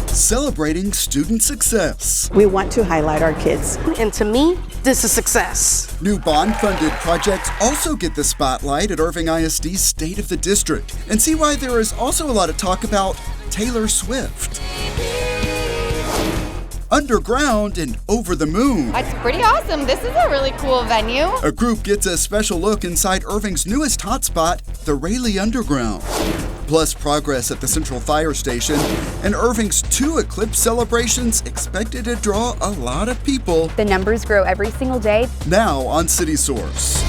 celebrating student success. We want to highlight our kids. And to me, this is success. New bond-funded projects also get the spotlight at Irving ISD's State of the District. And see why there is also a lot of talk about Taylor Swift. Underground and over the moon. It's pretty awesome. This is a really cool venue. A group gets a special look inside Irving's newest hotspot, the Rayleigh Underground. Plus progress at the Central Fire Station, and Irving's 2 Eclipse celebrations expected to draw a lot of people. The numbers grow every single day. Now on City Source.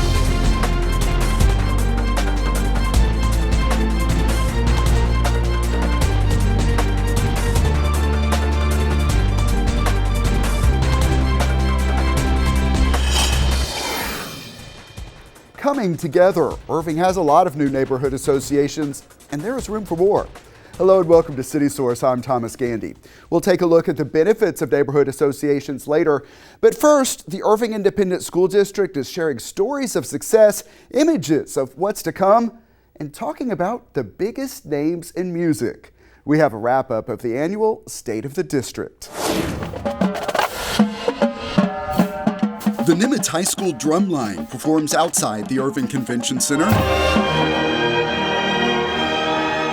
Coming together, Irving has a lot of new neighborhood associations, and there is room for more. Hello and welcome to City Source. I'm Thomas Gandy. We'll take a look at the benefits of neighborhood associations later. But first, the Irving Independent School District is sharing stories of success, images of what's to come, and talking about the biggest names in music. We have a wrap-up of the annual State of the District. The Nimitz High School Drumline performs outside the Irving Convention Center.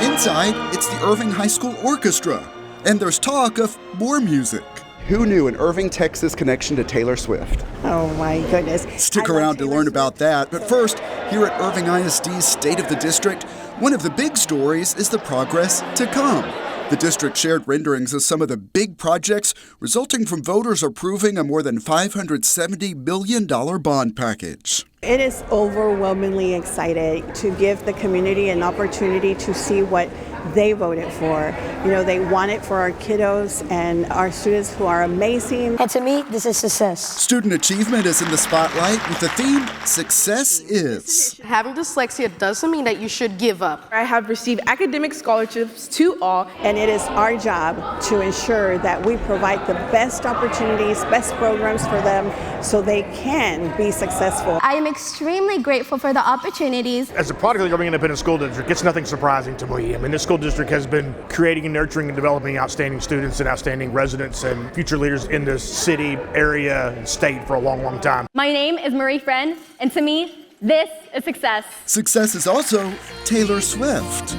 Inside, it's the Irving High School Orchestra, and there's talk of more music. Who knew an Irving, Texas connection to Taylor Swift? Oh my goodness. Stick around to learn about that, but first, here at Irving ISD's State of the District, one of the big stories is the progress to come. The district shared renderings of some of the big projects resulting from voters approving a more than $570 million bond package. It is overwhelmingly excited to give the community an opportunity to see what they voted for. You know, they want it for our kiddos and our students who are amazing. And to me, this is success. Student achievement is in the spotlight with the theme, Success Is. Having dyslexia doesn't mean that you should give up. I have received academic scholarships to all. And it is our job to ensure that we provide the best opportunities, best programs for them so they can be successful. I am extremely grateful for the opportunities. As a product of the Irving Independent School District, it's nothing surprising to me. I mean, this school district has been creating and nurturing and developing outstanding students and outstanding residents and future leaders in this city, area, and state for a long, long time. My name is Marie Friend, and to me, this is success. Success is also Taylor Swift.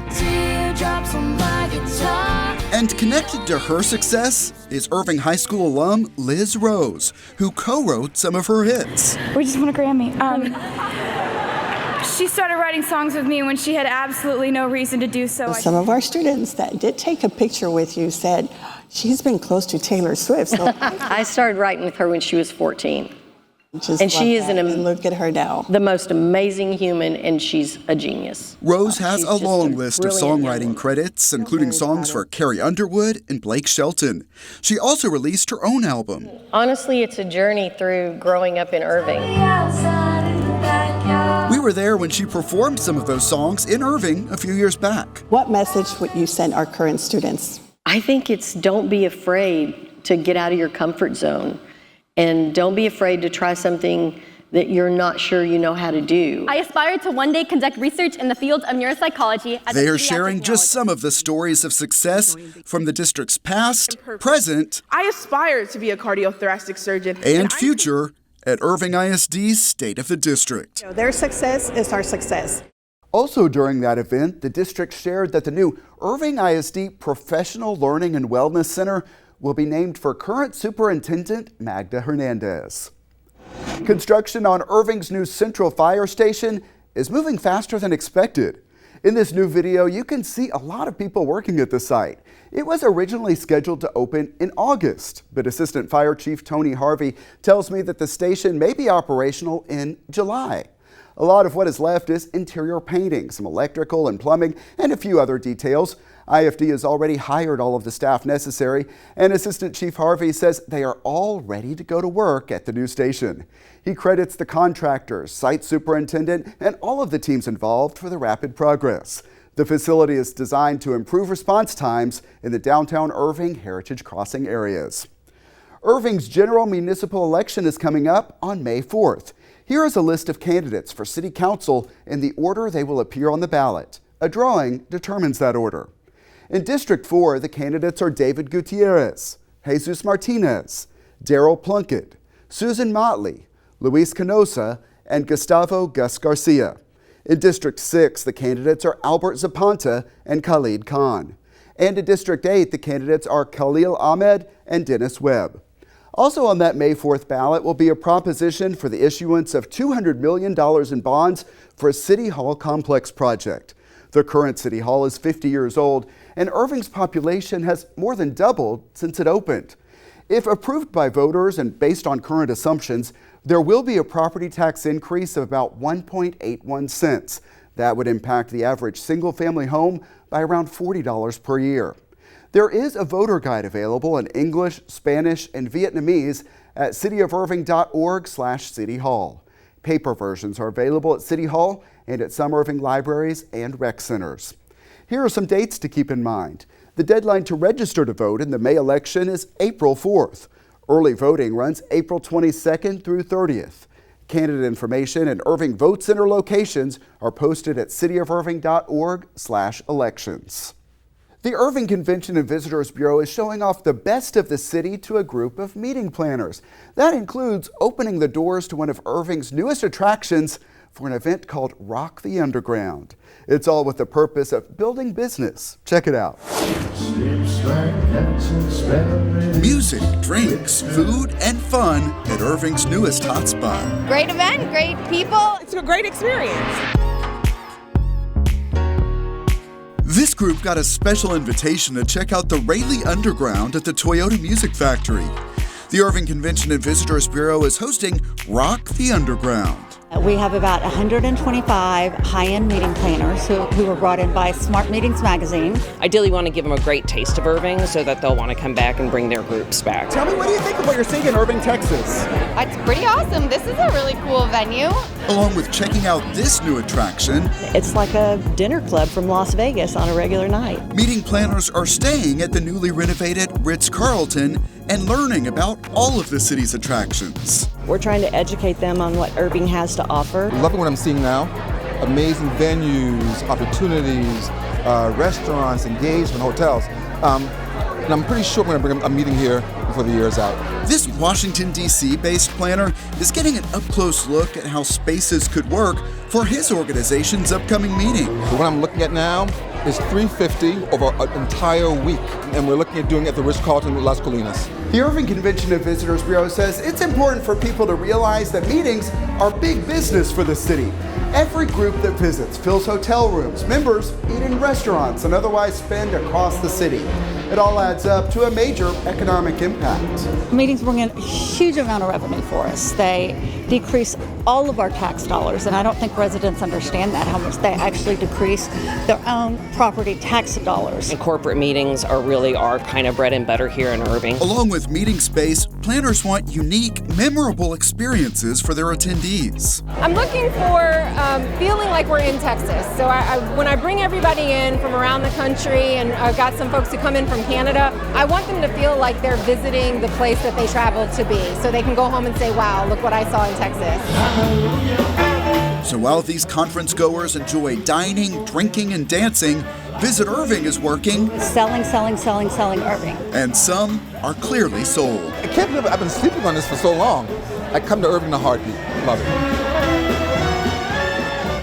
And connected to her success is Irving High School alum Liz Rose, who co-wrote some of her hits. We just won a Grammy. She started writing songs with me when she had absolutely no reason to do so. Some of our students that did take a picture with you said, she's been close to Taylor Swift. So I started writing with her when she was 14. and she is and look at her now. The most amazing human, and she's a genius. Rose has a long list of songwriting credits, including songs for Carrie Underwood and Blake Shelton. She also released her own album. Honestly, it's a journey through growing up in Irving. We were there when she performed some of those songs in Irving a few years back. What message would you send our current students? I think it's don't be afraid to get out of your comfort zone. And don't be afraid to try something that you're not sure you know how to do. I aspire to one day conduct research in the field of neuropsychology. They are sharing just some of the stories of success from the district's past, present, I aspire to be a cardiothoracic surgeon. and future at Irving ISD's State of the District. Their success is our success. Also during that event, the district shared that the new Irving ISD Professional Learning and Wellness Center will be named for current Superintendent Magda Hernandez. Construction on Irving's new Central Fire Station is moving faster than expected. In this new video, you can see a lot of people working at the site. It was originally scheduled to open in August, but Assistant Fire Chief Tony Harvey tells me that the station may be operational in July. A lot of what is left is interior painting, some electrical and plumbing, and a few other details. IFD has already hired all of the staff necessary, and Assistant Chief Harvey says they are all ready to go to work at the new station. He credits the contractors, site superintendent, and all of the teams involved for the rapid progress. The facility is designed to improve response times in the downtown Irving Heritage Crossing areas. Irving's general municipal election is coming up on May 4th. Here is a list of candidates for City Council in the order they will appear on the ballot. A drawing determines that order. In District 4, the candidates are David Gutierrez, Jesus Martinez, Daryl Plunkett, Susan Motley, Luis Canosa, and Gustavo Gus Garcia. In District 6, the candidates are Albert Zapanta and Khalid Khan. And in District 8, the candidates are Khalil Ahmed and Dennis Webb. Also on that May 4th ballot will be a proposition for the issuance of $200 million in bonds for a City Hall complex project. The current City Hall is 50 years old, and Irving's population has more than doubled since it opened. If approved by voters and based on current assumptions, there will be a property tax increase of about 1.81 cents. That would impact the average single-family home by around $40 per year. There is a voter guide available in English, Spanish, and Vietnamese at cityofirving.org/cityhall. Paper versions are available at City Hall and at some Irving libraries and rec centers. Here are some dates to keep in mind. The deadline to register to vote in the May election is April 4th. Early voting runs April 22nd through 30th. Candidate information and Irving Vote Center locations are posted at cityofirving.org/elections. The Irving Convention and Visitors Bureau is showing off the best of the city to a group of meeting planners. That includes opening the doors to one of Irving's newest attractions for an event called Rock the Underground. It's all with the purpose of building business. Check it out. Music, drinks, food, and fun at Irving's newest hotspot. Great event, great people. It's a great experience. This group got a special invitation to check out the Rayleigh Underground at the Toyota Music Factory. The Irving Convention and Visitors Bureau is hosting Rock the Underground. We have about 125 high-end meeting planners who were brought in by Smart Meetings magazine. Ideally want to give them a great taste of Irving so that they'll want to come back and bring their groups back. Tell me, what do you think of what you're seeing in Irving, Texas? It's pretty awesome. This is a really cool venue. Along with checking out this new attraction, It's like a dinner club from Las Vegas on a regular night. meeting planners are staying at the newly renovated Ritz-Carlton and learning about all of the city's attractions. We're trying to educate them on what Irving has to offer. Loving what I'm seeing now. Amazing venues, opportunities, restaurants, engagement, hotels. And I'm pretty sure we're going to bring a meeting here before the year is out. This Washington, D.C.-based planner is getting an up-close look at how spaces could work for his organization's upcoming meeting. What I'm looking at now is $350 over an entire week, and we're looking at doing it at the Ritz-Carlton Las Colinas. The Irving Convention and Visitors Bureau says it's important for people to realize that meetings are big business for the city. Every group that visits fills hotel rooms, members eat in restaurants, and otherwise spend across the city. It all adds up to a major economic impact. Meetings bring in a huge amount of revenue for us. They decrease all of our tax dollars, and I don't think residents understand that, how much they actually decrease their own property tax dollars. And corporate meetings are really our kind of bread and butter here in Irving. Along with meeting space, planners want unique, memorable experiences for their attendees. I'm looking for feeling like we're in Texas. So when I bring everybody in from around the country, and I've got some folks who come in from Canada, I want them to feel like they're visiting the place that they traveled to be, so they can go home and say, wow, look what I saw in Texas. So while these conference goers enjoy dining, drinking, and dancing, Visit Irving is working. Selling Irving. And some are clearly sold. I can't believe I've been sleeping on this for so long. I come to Irving in a heartbeat. Love it.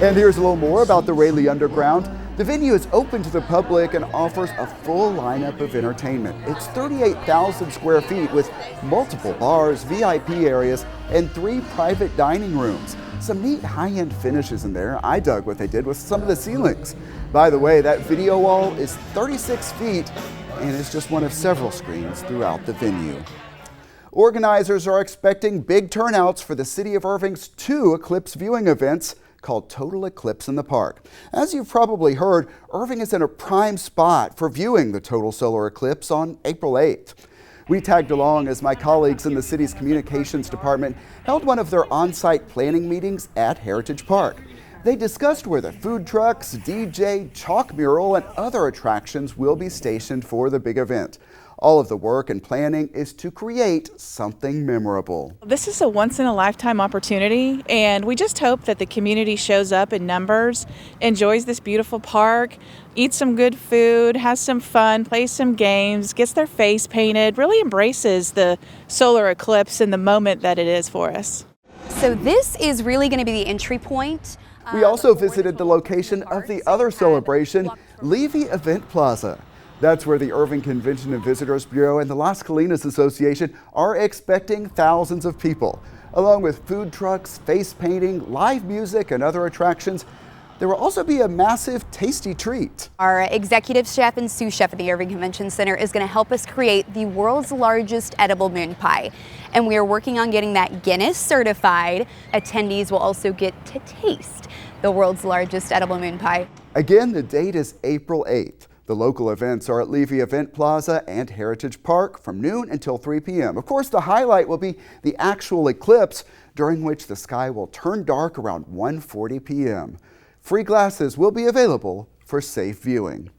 And here's a little more about the Rayleigh Underground. The venue is open to the public and offers a full lineup of entertainment. It's 38,000 square feet with multiple bars, VIP areas, and 3 private dining rooms. Some neat high-end finishes in there. I dug what they did with some of the ceilings. By the way, that video wall is 36 feet and is just one of several screens throughout the venue. Organizers are expecting big turnouts for the City of Irving's 2 eclipse viewing events called Total Eclipse in the Park. As you've probably heard, Irving is in a prime spot for viewing the total solar eclipse on April 8th. We tagged along as my colleagues in the city's communications department held one of their on-site planning meetings at Heritage Park. They discussed where the food trucks, DJ, chalk mural, and other attractions will be stationed for the big event. All of the work and planning is to create something memorable. This is a once-in-a-lifetime opportunity, and we just hope that the community shows up in numbers, enjoys this beautiful park, eats some good food, has some fun, plays some games, gets their face painted, really embraces the solar eclipse and the moment that it is for us. So this is really going to be the entry point. We also visited the location of the other celebration, Levy Event Plaza. That's where the Irving Convention and Visitors Bureau and the Las Colinas Association are expecting thousands of people. Along with food trucks, face painting, live music, and other attractions, there will also be a massive tasty treat. Our executive chef and sous chef at the Irving Convention Center is going to help us create the world's largest edible moon pie. And we are working on getting that Guinness certified. Attendees will also get to taste the world's largest edible moon pie. Again, the date is April 8th. The local events are at Levy Event Plaza and Heritage Park from noon until 3 p.m. Of course, the highlight will be the actual eclipse, during which the sky will turn dark around 1:40 p.m. Free glasses will be available for safe viewing.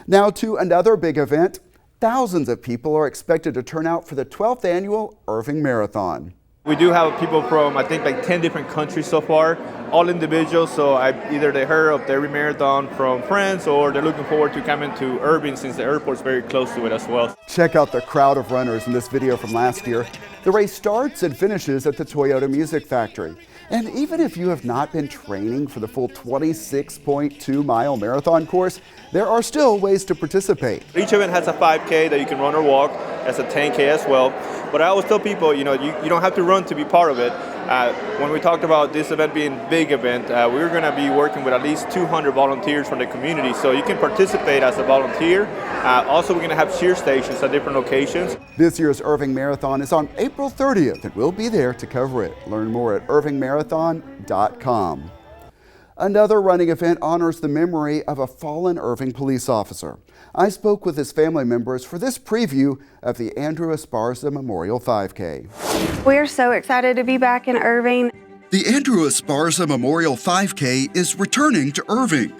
Now to another big event. Thousands of people are expected to turn out for the 12th annual Irving Marathon. We do have people from, I think, like 10 different countries so far, all individuals. So either they heard of the Irving Marathon from friends, or they're looking forward to coming to Irving since the airport's very close to it as well. Check out the crowd of runners in this video from last year. The race starts and finishes at the Toyota Music Factory. And even if you have not been training for the full 26.2-mile marathon course, there are still ways to participate. Each event has a 5K that you can run or walk. That's a 10K as well. But I always tell people, you don't have to run to be part of it. When we talked about this event being a big event, we're going to be working with at least 200 volunteers from the community, so you can participate as a volunteer. Also, we're going to have cheer stations at different locations. This year's Irving Marathon is on April 30th, and we'll be there to cover it. Learn more at irvingmarathon.com. Another running event honors the memory of a fallen Irving police officer. I spoke with his family members for this preview of the Andrew Esparza Memorial 5K. We're so excited to be back in Irving. The Andrew Esparza Memorial 5K is returning to Irving.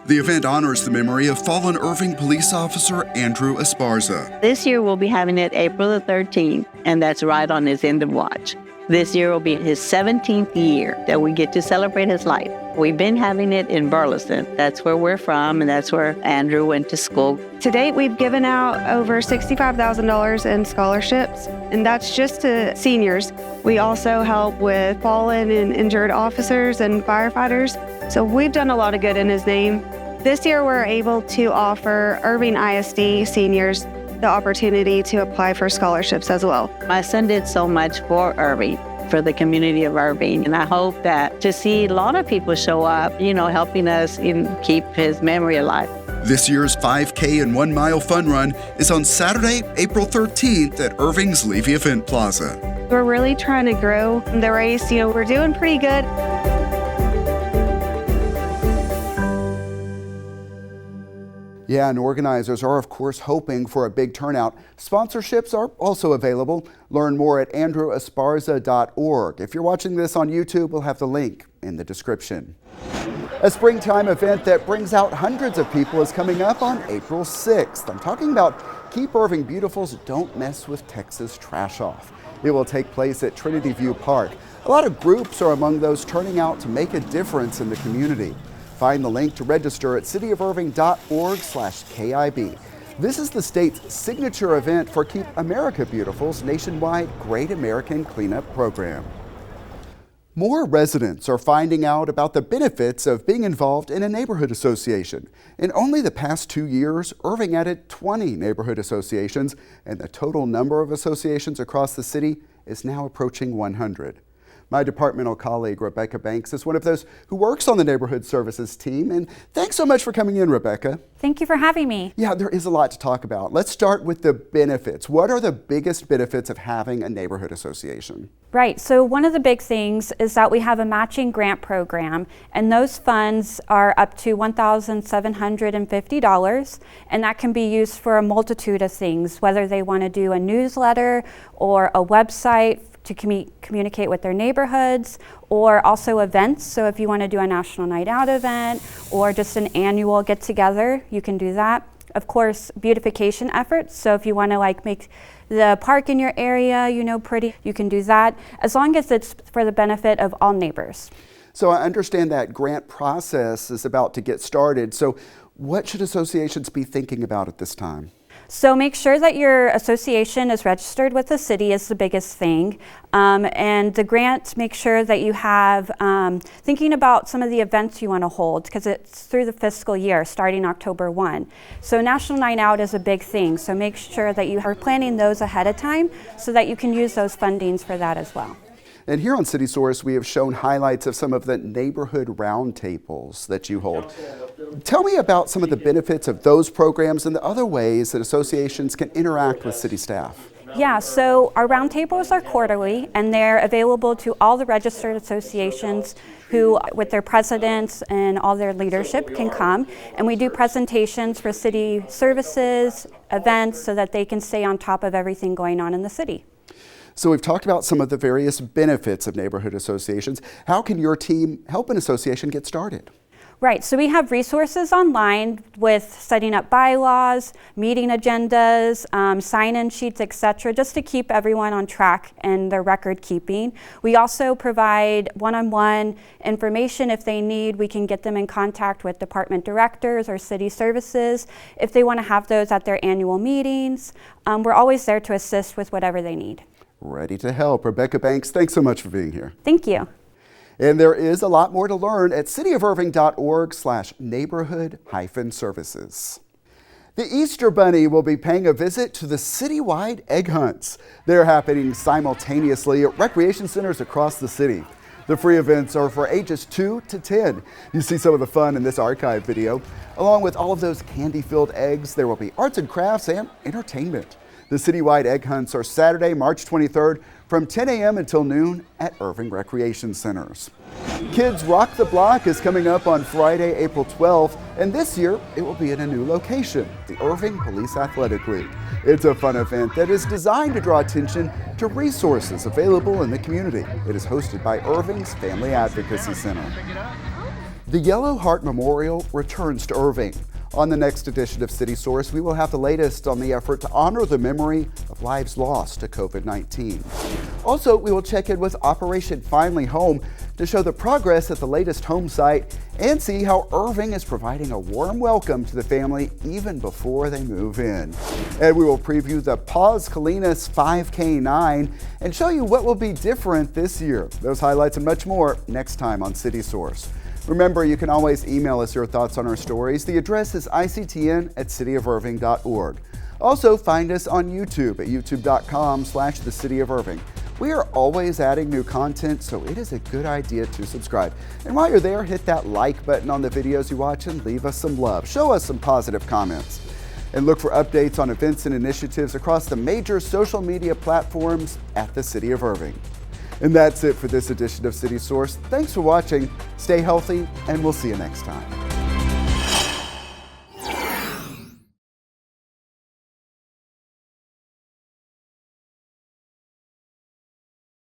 The event honors the memory of fallen Irving police officer Andrew Esparza. This year we'll be having it April the 13th, and that's right on his end of watch. This year will be his 17th year that we get to celebrate his life. We've been having it in Burleson. That's where we're from, and that's where Andrew went to school. To date, we've given out over $65,000 in scholarships, and that's just to seniors. We also help with fallen and injured officers and firefighters. So we've done a lot of good in his name. This year, we're able to offer Irving ISD seniors the opportunity to apply for scholarships as well. My son did so much for Irving, for the community of Irving, and I hope that to see a lot of people show up, helping us keep his memory alive. This year's 5K and 1 mile fun run is on Saturday, April 13th at Irving's Levy Event Plaza. We're really trying to grow the race. We're doing pretty good. Yeah, and organizers are, of course, hoping for a big turnout. Sponsorships are also available. Learn more at andrewesparza.org. If you're watching this on YouTube, we'll have the link in the description. A springtime event that brings out hundreds of people is coming up on April 6th. I'm talking about Keep Irving Beautiful's Don't Mess with Texas Trash Off. It will take place at Trinity View Park. A lot of groups are among those turning out to make a difference in the community. Find the link to register at cityofirving.org/KIB. This is the state's signature event for Keep America Beautiful's nationwide Great American Cleanup program. More residents are finding out about the benefits of being involved in a neighborhood association. In only the past 2 years, Irving added 20 neighborhood associations, and the total number of associations across the city is now approaching 100. My departmental colleague, Rebecca Banks, is one of those who works on the neighborhood services team. And thanks so much for coming in, Rebecca. Thank you for having me. Yeah, there is a lot to talk about. Let's start with the benefits. What are the biggest benefits of having a neighborhood association? Right, so one of the big things is that we have a matching grant program, and those funds are up to $1,750, and that can be used for a multitude of things, whether they want to do a newsletter or a website to communicate with their neighborhoods, or also events. So if you want to do a National Night Out event or just an annual get-together, you can do that. Of course, beautification efforts. So if you want to make the park in your area, pretty, you can do that, as long as it's for the benefit of all neighbors. So I understand that grant process is about to get started. So what should associations be thinking about at this time? So make sure that your association is registered with the city is the biggest thing. And the grant, make sure that you have thinking about some of the events you want to hold, because it's through the fiscal year starting October 1. So National Night Out is a big thing. So make sure that you are planning those ahead of time so that you can use those fundings for that as well. And here on City Source, we have shown highlights of some of the neighborhood roundtables that you hold. Tell me about some of the benefits of those programs and the other ways that associations can interact with city staff. Yeah, so our roundtables are quarterly, and they're available to all the registered associations who, with their presidents and all their leadership, can come. And we do presentations for city services, events, so that they can stay on top of everything going on in the city. So we've talked about some of the various benefits of neighborhood associations. How can your team help an association get started? Right, so we have resources online with setting up bylaws, meeting agendas, sign-in sheets, etc., just to keep everyone on track and their record keeping. We also provide one-on-one information if they need. We can get them in contact with department directors or city services if they want to have those at their annual meetings. We're always there to assist with whatever they need. Ready to help. Rebecca Banks, thanks so much for being here. Thank you. And there is a lot more to learn at cityofirving.org/neighborhood-services. The Easter Bunny will be paying a visit to the citywide egg hunts. They're happening simultaneously at recreation centers across the city. The free events are for ages 2 to 10. You see some of the fun in this archive video. Along with all of those candy-filled eggs, there will be arts and crafts and entertainment. The citywide egg hunts are Saturday, March 23rd from 10 a.m. until noon at Irving Recreation Centers. Kids Rock the Block is coming up on Friday, April 12th, and this year it will be in a new location, the Irving Police Athletic League. It's a fun event that is designed to draw attention to resources available in the community. It is hosted by Irving's Family Advocacy Center. The Yellow Heart Memorial returns to Irving. On the next edition of City Source, we will have the latest on the effort to honor the memory of lives lost to COVID-19. Also, we will check in with Operation Finally Home to show the progress at the latest home site and see how Irving is providing a warm welcome to the family even before they move in. And we will preview the Paz Colinas 5K9 and show you what will be different this year. Those highlights and much more next time on City Source. Remember, you can always email us your thoughts on our stories. The address is ictn@cityofirving.org. Also, find us on YouTube at youtube.com/thecityofirving. We are always adding new content, so it is a good idea to subscribe. And while you're there, hit that like button on the videos you watch and leave us some love. Show us some positive comments. And look for updates on events and initiatives across the major social media platforms at the City of Irving. And that's it for this edition of City Source. Thanks for watching, stay healthy, and we'll see you next time.